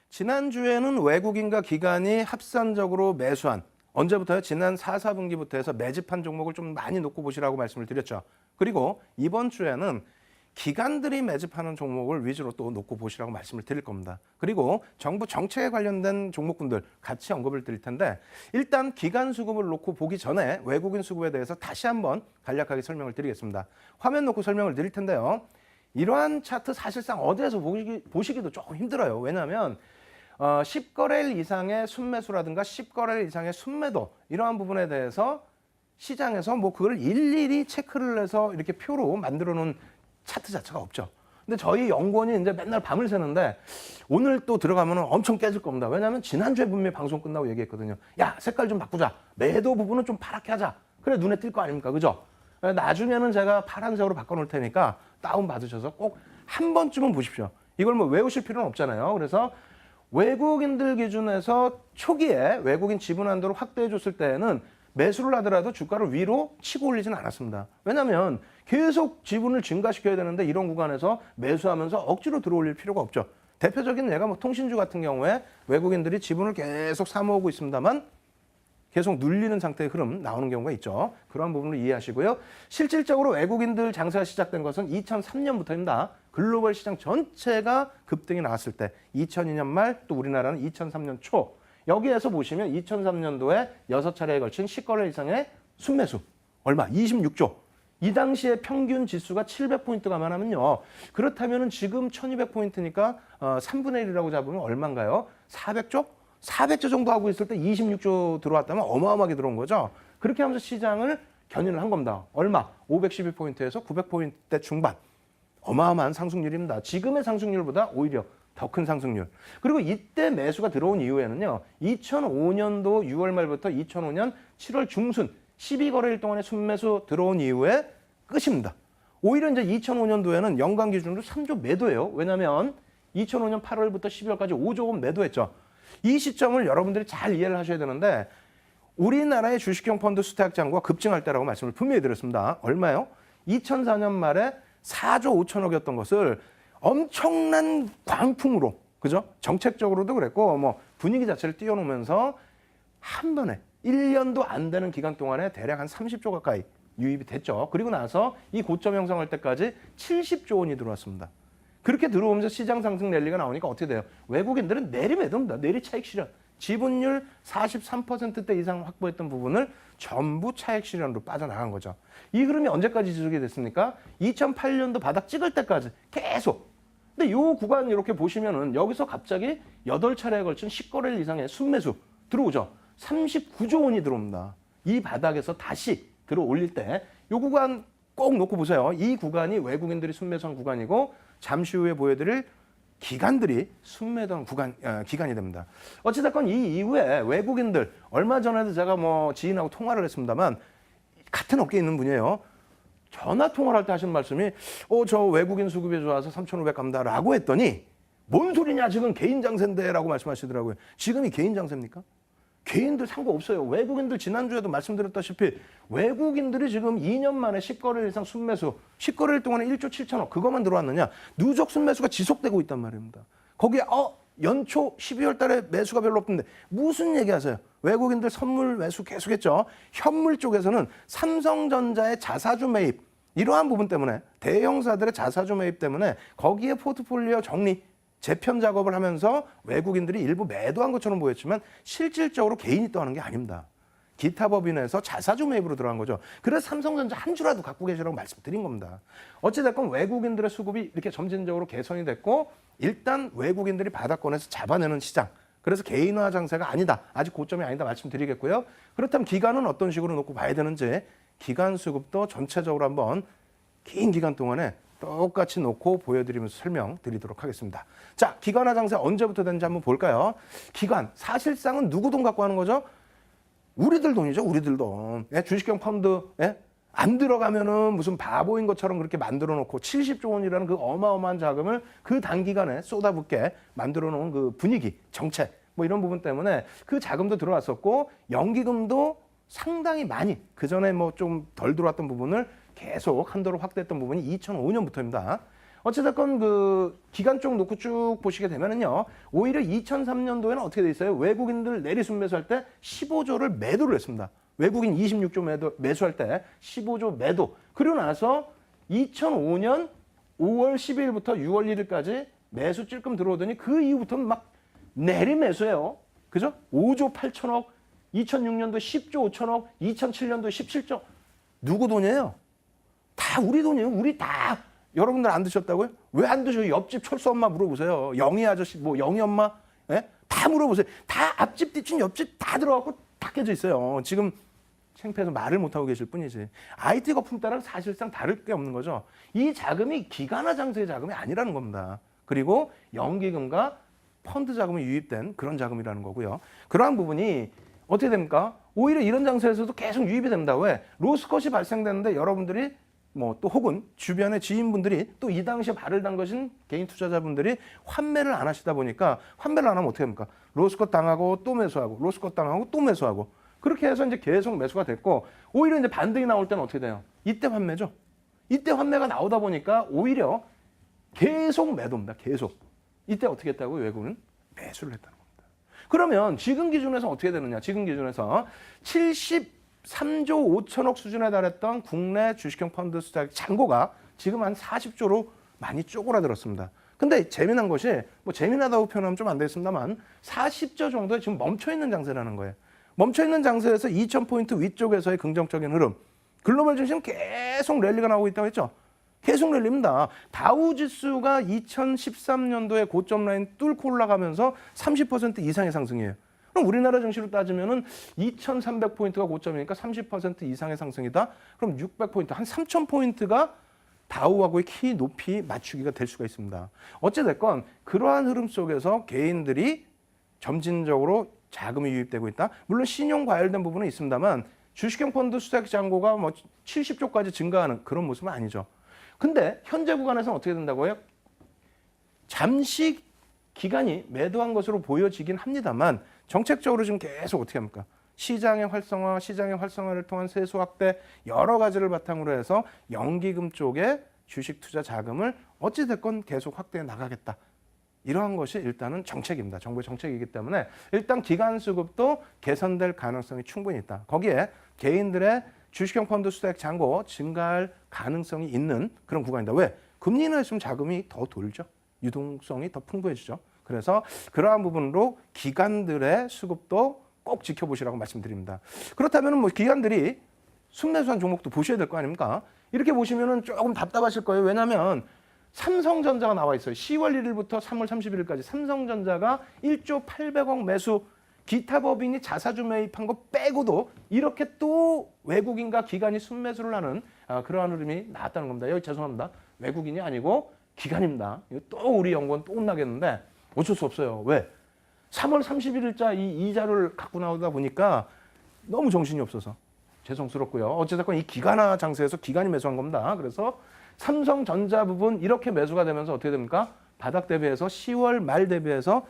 지난주에는 외국인과 기관이 합산적으로 매수한 언제부터요? 지난 4, 4분기부터 해서 매집한 종목을 좀 많이 놓고 보시라고 말씀을 드렸죠. 그리고 이번 주에는 기관들이 매집하는 종목을 위주로 또 놓고 보시라고 말씀을 드릴 겁니다. 그리고 정부 정책에 관련된 종목군들 같이 언급을 드릴 텐데 일단 기관 수급을 놓고 보기 전에 외국인 수급에 대해서 다시 한번 간략하게 설명을 드리겠습니다. 화면 놓고 설명을 드릴 텐데요. 이러한 차트 사실상 어디에서 보시기도 조금 힘들어요. 왜냐하면 10거래일 이상의 순매수라든가 10거래일 이상의 순매도 이러한 부분에 대해서 시장에서 뭐 그걸 일일이 체크를 해서 이렇게 표로 만들어 놓은 차트 자체가 없죠. 근데 저희 연구원이 이제 맨날 밤을 새는데 오늘 또 들어가면 엄청 깨질 겁니다. 왜냐하면 지난주에 분명히 방송 끝나고 얘기했거든요. 야, 색깔 좀 바꾸자. 매도 부분은 좀 파랗게 하자. 그래 눈에 띌 거 아닙니까? 그죠? 나중에는 제가 파란색으로 바꿔놓을 테니까 다운 받으셔서 꼭 한 번쯤은 보십시오. 이걸 뭐 외우실 필요는 없잖아요. 그래서 외국인들 기준에서 초기에 외국인 지분 한도를 확대해 줬을 때에는 매수를 하더라도 주가를 위로 치고 올리지는 않았습니다. 왜냐하면 계속 지분을 증가시켜야 되는데 이런 구간에서 매수하면서 억지로 들어올릴 필요가 없죠. 대표적인 예가 뭐 통신주 같은 경우에 외국인들이 지분을 계속 사모으고 있습니다만 계속 눌리는 상태의 흐름 나오는 경우가 있죠. 그런 부분을 이해하시고요. 실질적으로 외국인들 장세가 시작된 것은 2003년부터입니다. 글로벌 시장 전체가 급등이 나왔을 때 2002년 말 또 우리나라는 2003년 초 여기에서 보시면 2003년도에 6차례에 걸친 10거래 이상의 순매수 얼마? 26조. 이 당시에 평균 지수가 700포인트 감안하면요. 그렇다면 지금 1200포인트니까 3분의 1이라고 잡으면 얼마인가요? 400조? 400조 정도 하고 있을 때 26조 들어왔다면 어마어마하게 들어온 거죠. 그렇게 하면서 시장을 견인을 한 겁니다. 얼마? 512포인트에서 900포인트대 중반. 어마어마한 상승률입니다. 지금의 상승률보다 오히려 더 큰 상승률. 그리고 이때 매수가 들어온 이후에는요. 2005년도 6월 말부터 2005년 7월 중순 12거래일 동안의 순매수 들어온 이후에 끝입니다. 오히려 이제 2005년도에는 연간 기준으로 3조 매도예요. 왜냐하면 2005년 8월부터 12월까지 5조 원 매도했죠. 이 시점을 여러분들이 잘 이해를 하셔야 되는데 우리나라의 주식형 펀드 수탁 잔고가 급증할 때라고 말씀을 분명히 드렸습니다. 얼마요? 2004년 말에 4조 5천억이었던 것을 엄청난 광풍으로, 그죠? 정책적으로도 그랬고, 뭐 분위기 자체를 띄워놓으면서 한 번에 1년도 안 되는 기간 동안에 대략 한 30조 가까이 유입이 됐죠. 그리고 나서 이 고점 형성할 때까지 70조 원이 들어왔습니다. 그렇게 들어오면서 시장 상승 랠리가 나오니까 어떻게 돼요? 외국인들은 내리매도입니다. 내리 차익 실현. 지분율 43%대 이상 확보했던 부분을 전부 차익 실현으로 빠져나간 거죠. 이 흐름이 언제까지 지속이 됐습니까? 2008년도 바닥 찍을 때까지 계속. 근데 이 구간 이렇게 보시면은 여기서 갑자기 8차례에 걸친 10거래일 이상의 순매수 들어오죠. 39조 원이 들어옵니다. 이 바닥에서 다시 들어 올릴 때 이 구간 꼭 놓고 보세요. 이 구간이 외국인들이 순매수한 구간이고 잠시 후에 보여드릴 기관들이 순매도한 기간이 됩니다. 어찌됐건 이 이후에 외국인들 얼마 전에도 제가 뭐 지인하고 통화를 했습니다만 같은 업계에 있는 분이에요. 전화 통화를 할 때 하신 말씀이 저 외국인 수급이 좋아서 3,500 갑니다라고 했더니 뭔 소리냐 지금 개인 장세인데라고 말씀하시더라고요. 지금이 개인 장세입니까? 개인들 상관없어요. 외국인들 지난주에도 말씀드렸다시피 외국인들이 지금 2년 만에 10거래일 이상 순매수 10거래일 동안에 1조 7천억 그것만 들어왔느냐. 누적 순매수가 지속되고 있단 말입니다. 거기에 연초 12월 달에 매수가 별로 없던데 무슨 얘기하세요. 외국인들 선물 매수 계속했죠. 현물 쪽에서는 삼성전자의 자사주 매입 이러한 부분 때문에 대형사들의 자사주 매입 때문에 거기에 포트폴리오 정리 재편 작업을 하면서 외국인들이 일부 매도한 것처럼 보였지만 실질적으로 개인이 또 하는 게 아닙니다. 기타 법인에서 자사주 매입으로 들어간 거죠. 그래서 삼성전자 한 주라도 갖고 계시라고 말씀드린 겁니다. 어찌됐건 외국인들의 수급이 이렇게 점진적으로 개선이 됐고 일단 외국인들이 바닥권에서 잡아내는 시장. 그래서 개인화 장세가 아니다. 아직 고점이 아니다 말씀드리겠고요. 그렇다면 기간은 어떤 식으로 놓고 봐야 되는지 기간 수급도 전체적으로 한번 긴 기간 동안에 똑같이 놓고 보여드리면서 설명드리도록 하겠습니다. 자, 기관화 장세 언제부터 되는지 한번 볼까요? 기관, 사실상은 누구 돈 갖고 하는 거죠? 우리들 돈이죠, 우리들 돈. 주식형 펀드 안 들어가면은 무슨 바보인 것처럼 그렇게 만들어 놓고 70조 원이라는 그 어마어마한 자금을 그 단기간에 쏟아붓게 만들어 놓은 그 분위기, 정책 뭐 이런 부분 때문에 그 자금도 들어왔었고 연기금도 상당히 많이 그전에 뭐 좀 덜 들어왔던 부분을 계속 한도로 확대했던 부분이 2005년부터입니다. 어찌됐건 그 기간 쪽 놓고 쭉 보시게 되면은요. 오히려 2003년도에는 어떻게 돼 있어요? 외국인들 내리 순매수할 때 15조를 매도를 했습니다. 외국인 26조 매수할 때 15조 매도. 그리고 나서 2005년 5월 12일부터 6월 1일까지 매수 찔끔 들어오더니 그 이후부터는 막 내리 매수해요. 그죠? 5조 8천억, 2006년도 10조 5천억, 2007년도 17조. 누구 돈이에요? 다 우리 돈이에요. 우리 다. 여러분들 안 드셨다고요? 왜 안 드셔요? 옆집 철수 엄마 물어보세요. 영희 아저씨, 뭐 영희 엄마, 예? 다 물어보세요. 다 앞집, 뒷집, 옆집 다 들어가고 다 깨져 있어요. 지금 창피해서 말을 못하고 계실 뿐이지. IT 거품 따라 사실상 다를 게 없는 거죠. 이 자금이 기관화 장세의 자금이 아니라는 겁니다. 그리고 연기금과 펀드 자금이 유입된 그런 자금이라는 거고요. 그러한 부분이 어떻게 됩니까? 오히려 이런 장세에서도 계속 유입이 됩니다. 왜? 로스컷이 발생되는데 여러분들이 뭐 또 혹은 주변의 지인분들이 또 이 당시에 발을 담그신 개인 투자자분들이 환매를 안 하시다 보니까 환매를 안 하면 어떻게 합니까? 로스컷 당하고 또 매수하고 로스컷 당하고 또 매수하고 그렇게 해서 이제 계속 매수가 됐고 오히려 이제 반등이 나올 때는 어떻게 돼요? 이때 환매죠. 이때 환매가 나오다 보니까 오히려 계속 매도입니다. 계속. 이때 어떻게 했다고요? 외국은 매수를 했다는 겁니다. 그러면 지금 기준에서 어떻게 되느냐? 지금 기준에서 73조 5천억 수준에 달했던 국내 주식형 펀드 수자 잔고가 지금 한 40조로 많이 쪼그라들었습니다. 근데 재미난 것이 뭐 재미나다고 표현하면 좀 안 되겠습니다만 40조 정도에 지금 멈춰있는 장세라는 거예요. 멈춰있는 장세에서 2000포인트 위쪽에서의 긍정적인 흐름. 글로벌 증시는 계속 랠리가 나오고 있다고 했죠. 계속 랠리입니다. 다우지수가 2013년도에 고점 라인 뚫고 올라가면서 30% 이상의 상승이에요. 그럼 우리나라 증시로 따지면은 2,300포인트가 고점이니까 30% 이상의 상승이다. 그럼 600포인트, 한 3,000포인트가 다우하고의 키 높이 맞추기가 될 수가 있습니다. 어찌됐건 그러한 흐름 속에서 개인들이 점진적으로 자금이 유입되고 있다. 물론 신용 과열된 부분은 있습니다만 주식형 펀드 수탁 잔고가 뭐 70조까지 증가하는 그런 모습은 아니죠. 근데 현재 구간에서는 어떻게 된다고요? 잠시 기간이 매도한 것으로 보여지긴 합니다만 정책적으로 지금 계속 어떻게 합니까? 시장의 활성화를 통한 세수 확대 여러 가지를 바탕으로 해서 연기금 쪽에 주식 투자 자금을 어찌됐건 계속 확대해 나가겠다. 이러한 것이 일단은 정책입니다. 정부의 정책이기 때문에 일단 기간 수급도 개선될 가능성이 충분히 있다. 거기에 개인들의 주식형 펀드 수익 잔고 증가할 가능성이 있는 그런 구간이다. 왜? 금리 인하했으면 자금이 더 돌죠. 유동성이 더 풍부해지죠. 그래서 그러한 부분으로 기관들의 수급도 꼭 지켜보시라고 말씀드립니다. 그렇다면 뭐 기관들이 순매수한 종목도 보셔야 될 거 아닙니까? 이렇게 보시면은 조금 답답하실 거예요. 왜냐하면 삼성전자가 나와 있어요. 10월 1일부터 3월 31일까지 삼성전자가 1조 800억 매수, 기타 법인이 자사주 매입한 거 빼고도 이렇게 또 외국인과 기관이 순매수를 하는 그러한 흐름이 나왔다는 겁니다. 여기 죄송합니다. 외국인이 아니고 기관입니다. 또 우리 연구원 또 혼나겠는데 어쩔 수 없어요. 왜? 3월 31일자 이 이자를 갖고 나오다 보니까 너무 정신이 없어서 죄송스럽고요. 어쨌든 이 기관화 장세에서 기관이 매수한 겁니다. 그래서 삼성전자 부분 이렇게 매수가 되면서 어떻게 됩니까? 바닥 대비해서 10월 말 대비해서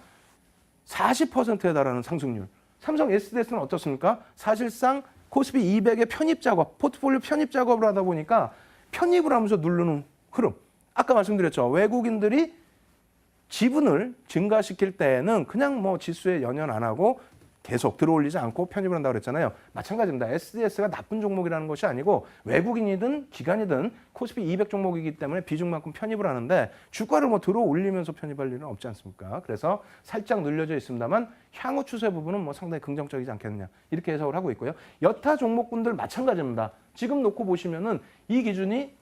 40%에 달하는 상승률. 삼성 SDS는 어떻습니까? 사실상 코스피 200의 편입 작업, 포트폴리오 편입 작업을 하다 보니까 편입을 하면서 누르는 흐름. 아까 말씀드렸죠. 외국인들이 지분을 증가시킬 때에는 그냥 뭐 지수에 연연 안 하고 계속 들어올리지 않고 편입을 한다고 그랬잖아요. 마찬가지입니다. SDS가 나쁜 종목이라는 것이 아니고 외국인이든 기관이든 코스피 200 종목이기 때문에 비중만큼 편입을 하는데 주가를 뭐 들어올리면서 편입할 일은 없지 않습니까? 그래서 살짝 눌려져 있습니다만 향후 추세 부분은 뭐 상당히 긍정적이지 않겠느냐 이렇게 해석을 하고 있고요. 여타 종목군들 마찬가지입니다. 지금 놓고 보시면은 이 기준이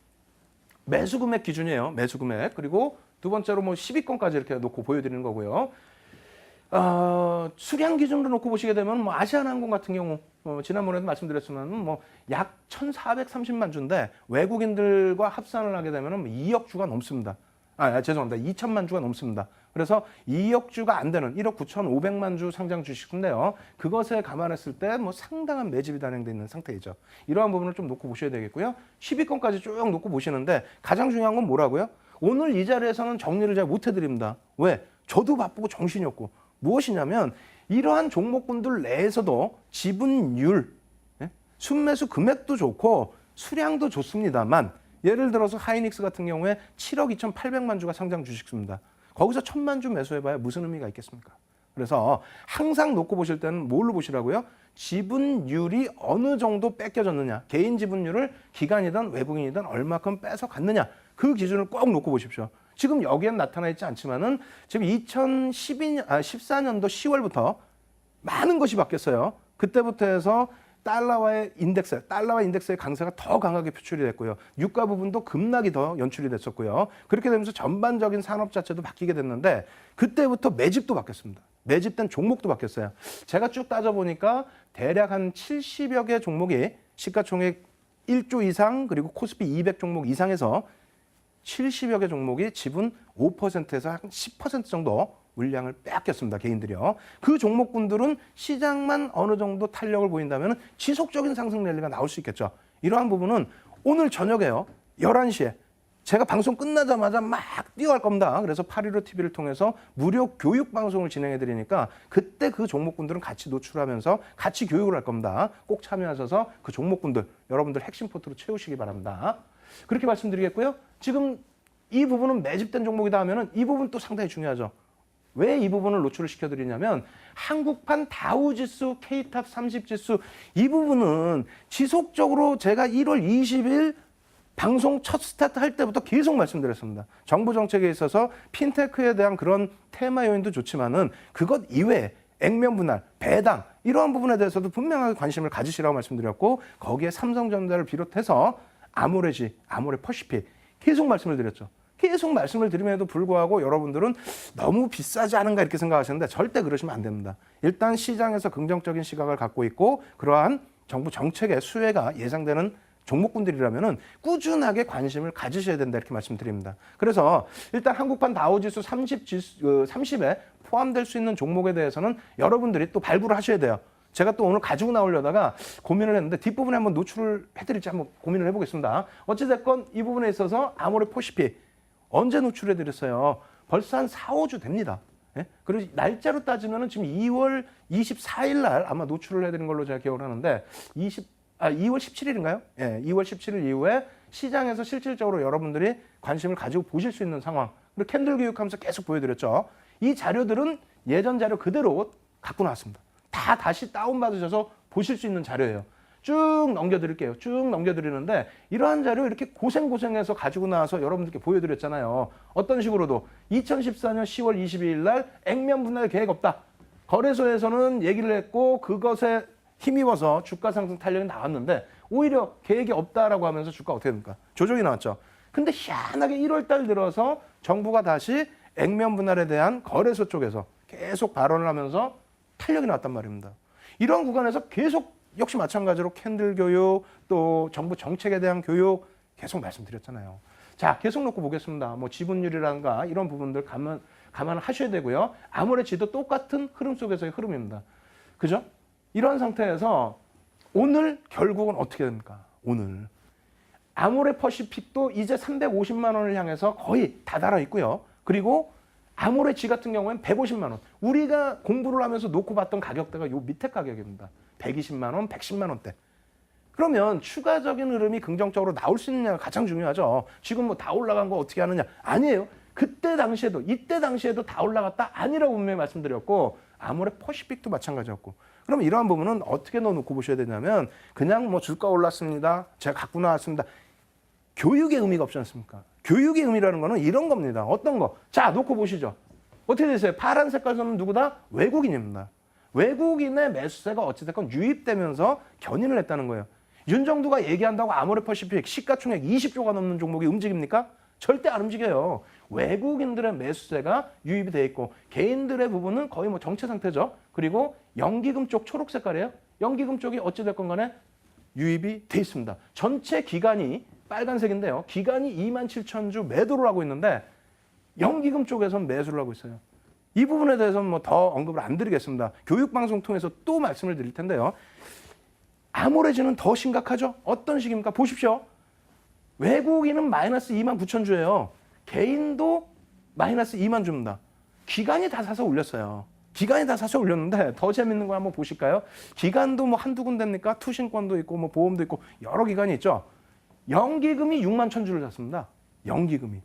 매수 금액 기준이에요. 매수 금액. 그리고 두 번째로 뭐 10위권까지 이렇게 놓고 보여드리는 거고요. 수량 기준으로 놓고 보시게 되면 뭐 아시아나항공 같은 경우 지난번에도 말씀드렸지만 뭐 약 1,430만 주인데 외국인들과 합산을 하게 되면 2억 주가 넘습니다. 죄송합니다. 2천만 주가 넘습니다. 그래서 2억 주가 안 되는 1억 9,500만 주 상장 주식인데요. 그것에 감안했을 때 뭐 상당한 매집이 단행되어 있는 상태이죠. 이러한 부분을 좀 놓고 보셔야 되겠고요. 10위권까지 쭉 놓고 보시는데 가장 중요한 건 뭐라고요? 오늘 이 자리에서는 정리를 잘 못 해드립니다. 왜? 저도 바쁘고 정신이 없고. 무엇이냐면 이러한 종목군들 내에서도 지분율, 순매수 금액도 좋고 수량도 좋습니다만 예를 들어서 하이닉스 같은 경우에 7억 2,800만 주가 상장 주식수입니다. 거기서 1,000만 주 매수해봐야 무슨 의미가 있겠습니까? 그래서 항상 놓고 보실 때는 뭘로 보시라고요? 지분율이 어느 정도 뺏겨졌느냐. 개인 지분율을 기관이든 외국인이든 얼마큼 뺏어갔느냐. 그 기준을 꼭 놓고 보십시오. 지금 여기엔 나타나 있지 않지만은 지금 14년도 10월부터 많은 것이 바뀌었어요. 그때부터 해서 달러와 인덱스의 강세가 더 강하게 표출이 됐고요. 유가 부분도 급락이 더 연출이 됐었고요. 그렇게 되면서 전반적인 산업 자체도 바뀌게 됐는데 그때부터 매집도 바뀌었습니다. 매집된 종목도 바뀌었어요. 제가 쭉 따져보니까 대략 한 70여 개 종목이 시가총액 1조 이상 그리고 코스피 200 종목 이상에서 70여 개 종목이 지분 5%에서 한 10% 정도 물량을 빼앗겼습니다. 개인들이요. 그 종목군들은 시장만 어느 정도 탄력을 보인다면 지속적인 상승 랠리가 나올 수 있겠죠. 이러한 부분은 오늘 저녁에요. 11시에 제가 방송 끝나자마자 막 뛰어갈 겁니다. 그래서 815TV를 통해서 무료 교육 방송을 진행해 드리니까 그때 그 종목군들은 같이 노출하면서 같이 교육을 할 겁니다. 꼭 참여하셔서 그 종목군들 여러분들 핵심 포트로 채우시기 바랍니다. 그렇게 말씀드리겠고요. 지금 이 부분은 매집된 종목이다 하면은 이 부분 또 상당히 중요하죠. 왜 이 부분을 노출을 시켜드리냐면 한국판 다우지수, K탑 30지수 이 부분은 지속적으로 제가 1월 20일 방송 첫 스타트 할 때부터 계속 말씀드렸습니다. 정부 정책에 있어서 핀테크에 대한 그런 테마 요인도 좋지만은 그것 이외에 액면 분할, 배당 이러한 부분에 대해서도 분명하게 관심을 가지시라고 말씀드렸고 거기에 삼성전자를 비롯해서 아모레지, 아모레퍼시픽 계속 말씀을 드렸죠. 계속 말씀을 드림에도 불구하고 여러분들은 너무 비싸지 않은가 이렇게 생각하시는데 절대 그러시면 안 됩니다. 일단 시장에서 긍정적인 시각을 갖고 있고 그러한 정부 정책의 수혜가 예상되는 종목군들이라면은 꾸준하게 관심을 가지셔야 된다 이렇게 말씀드립니다. 그래서 일단 한국판 다우지수 30에 포함될 수 있는 종목에 대해서는 여러분들이 또 발굴을 하셔야 돼요. 제가 또 오늘 가지고 나오려다가 고민을 했는데 뒷부분에 한번 노출을 해드릴지 한번 고민을 해보겠습니다. 어찌됐건 이 부분에 있어서 아모레퍼시픽 언제 노출해드렸어요? 벌써 한 4, 5주 됩니다. 예? 그리고 날짜로 따지면은 지금 2월 24일 날 아마 노출을 해드린 걸로 제가 기억을 하는데 2월 17일인가요? 예, 2월 17일 이후에 시장에서 실질적으로 여러분들이 관심을 가지고 보실 수 있는 상황. 그리고 캔들 교육하면서 계속 보여드렸죠. 이 자료들은 예전 자료 그대로 갖고 나왔습니다. 다 다시 다운받으셔서 보실 수 있는 자료예요. 쭉 넘겨드릴게요. 쭉 넘겨드리는데 이러한 자료 이렇게 고생해서 가지고 나와서 여러분들께 보여드렸잖아요. 어떤 식으로도 2014년 10월 22일 날 액면 분할 계획 없다. 거래소에서는 얘기를 했고 그것에 힘입어서 주가 상승 탄력이 나왔는데 오히려 계획이 없다라고 하면서 주가 어떻게 됩니까? 조정이 나왔죠. 근데 희한하게 1월 달 들어서 정부가 다시 액면 분할에 대한 거래소 쪽에서 계속 발언을 하면서 탄력이 나왔단 말입니다. 이런 구간에서 계속 역시 마찬가지로 캔들 교육 또 정부 정책에 대한 교육 계속 말씀드렸잖아요. 자, 계속 놓고 보겠습니다. 뭐 지분율이라든가 이런 부분들 감안하셔야 되고요. 아모레지도 똑같은 흐름 속에서의 흐름입니다. 그죠? 이런 상태에서 오늘 결국은 어떻게 됩니까? 오늘 아모레퍼시픽도 이제 350만 원을 향해서 거의 다다라 있고요. 그리고 아모레지 같은 경우에는 150만 원. 우리가 공부를 하면서 놓고 봤던 가격대가 요 밑에 가격입니다. 120만 원, 110만 원대. 그러면 추가적인 흐름이 긍정적으로 나올 수 있느냐가 가장 중요하죠. 지금 뭐 다 올라간 거 어떻게 하느냐. 아니에요. 그때 당시에도 이때 당시에도 다 올라갔다 아니라고 분명히 말씀드렸고 아모레퍼시픽도 마찬가지였고 그럼 이러한 부분은 어떻게 넣어놓고 보셔야 되냐면 그냥 뭐 주가 올랐습니다. 제가 갖고 나왔습니다. 교육의 의미가 없지 않습니까? 교육의 의미라는 거는 이런 겁니다. 어떤 거? 자, 놓고 보시죠. 어떻게 되세요? 파란 색깔 선은 누구다? 외국인입니다. 외국인의 매수세가 어찌됐건 유입되면서 견인을 했다는 거예요. 윤정두가 얘기한다고 아모레퍼시픽 시가총액 20조가 넘는 종목이 움직입니까? 절대 안 움직여요. 외국인들의 매수세가 유입이 돼 있고 개인들의 부분은 거의 뭐 정체 상태죠. 그리고 연기금 쪽 초록 색깔이에요. 연기금 쪽이 어찌됐건 간에 유입이 돼 있습니다. 전체 기간이 빨간색인데요. 기간이 27,000주 매도를 하고 있는데 연기금 쪽에서는 매수를 하고 있어요. 이 부분에 대해서는 뭐 더 언급을 안 드리겠습니다. 교육방송 통해서 또 말씀을 드릴 텐데요. 아모레지는 더 심각하죠. 어떤 식입니까? 보십시오. 외국인은 마이너스 29,000주예요. 개인도 마이너스 2만 주입니다. 기관이 다 사서 올렸어요. 기관이 다 사서 올렸는데 더 재밌는 거 한번 보실까요? 기관도 뭐 한두 군데입니까? 투신권도 있고 뭐 보험도 있고 여러 기관이 있죠. 연기금이 6만 1,000주를 샀습니다. 연기금이.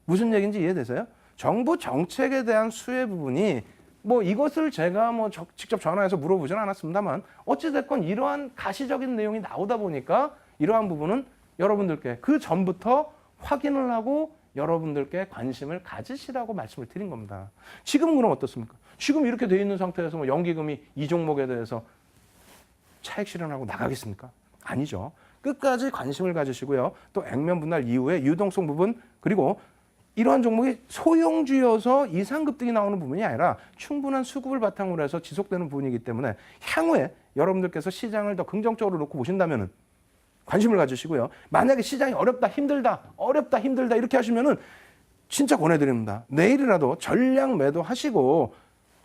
무슨 얘기인지 이해되세요? 정부 정책에 대한 수혜 부분이 뭐 이것을 제가 뭐 직접 전화해서 물어보진 않았습니다만 어찌됐건 이러한 가시적인 내용이 나오다 보니까 이러한 부분은 여러분들께 그 전부터 확인을 하고 여러분들께 관심을 가지시라고 말씀을 드린 겁니다. 지금은 그럼 어떻습니까? 지금 이렇게 돼 있는 상태에서 뭐 연기금이 이 종목에 대해서 차익 실현하고 나가겠습니까? 아니죠. 끝까지 관심을 가지시고요. 또 액면 분할 이후에 유동성 부분 그리고 이러한 종목이 소형주여서 이상급등이 나오는 부분이 아니라 충분한 수급을 바탕으로 해서 지속되는 부분이기 때문에 향후에 여러분들께서 시장을 더 긍정적으로 놓고 보신다면은 관심을 가지시고요. 만약에 시장이 어렵다, 힘들다 이렇게 하시면은 진짜 권해드립니다. 내일이라도 전량 매도하시고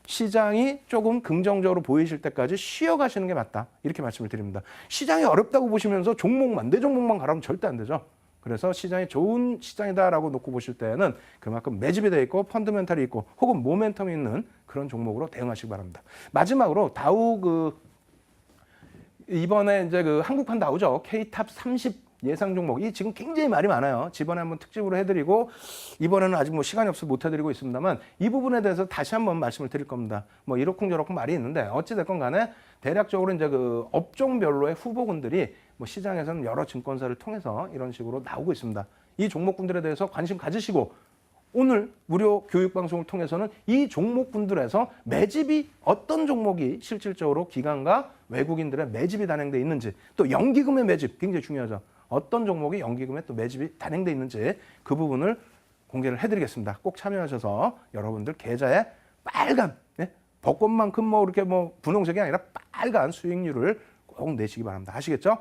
시장이 조금 긍정적으로 보이실 때까지 쉬어가시는 게 맞다. 이렇게 말씀을 드립니다. 시장이 어렵다고 보시면서 내 종목만 가라면 절대 안 되죠. 그래서 시장이 좋은 시장이다라고 놓고 보실 때는 그만큼 매집이 돼 있고 펀더멘탈이 있고 혹은 모멘텀이 있는 그런 종목으로 대응하시기 바랍니다. 마지막으로 다우 이번에 이제 한국판 다우죠. K탑 30 예상 종목. 이 지금 굉장히 말이 많아요. 지번에 한번 특집으로 해드리고 이번에는 아직 뭐 시간이 없어서 못 해드리고 있습니다만 이 부분에 대해서 다시 한번 말씀을 드릴 겁니다. 뭐 이러쿵저러쿵 말이 있는데 어찌됐건 간에 대략적으로 이제 업종별로의 후보군들이 뭐 시장에서는 여러 증권사를 통해서 이런 식으로 나오고 있습니다. 이 종목군들에 대해서 관심 가지시고 오늘 무료 교육 방송을 통해서는 이 종목군들에서 매집이 어떤 종목이 실질적으로 기관과 외국인들의 매집이 단행돼 있는지 또 연기금의 매집 굉장히 중요하죠. 어떤 종목이 연기금에 또 매집이 단행돼 있는지 그 부분을 공개를 해드리겠습니다. 꼭 참여하셔서 여러분들 계좌에 빨간 벚꽃만큼 뭐 이렇게 뭐 분홍색이 아니라 빨간 수익률을 꼭 내시기 바랍니다. 아시겠죠?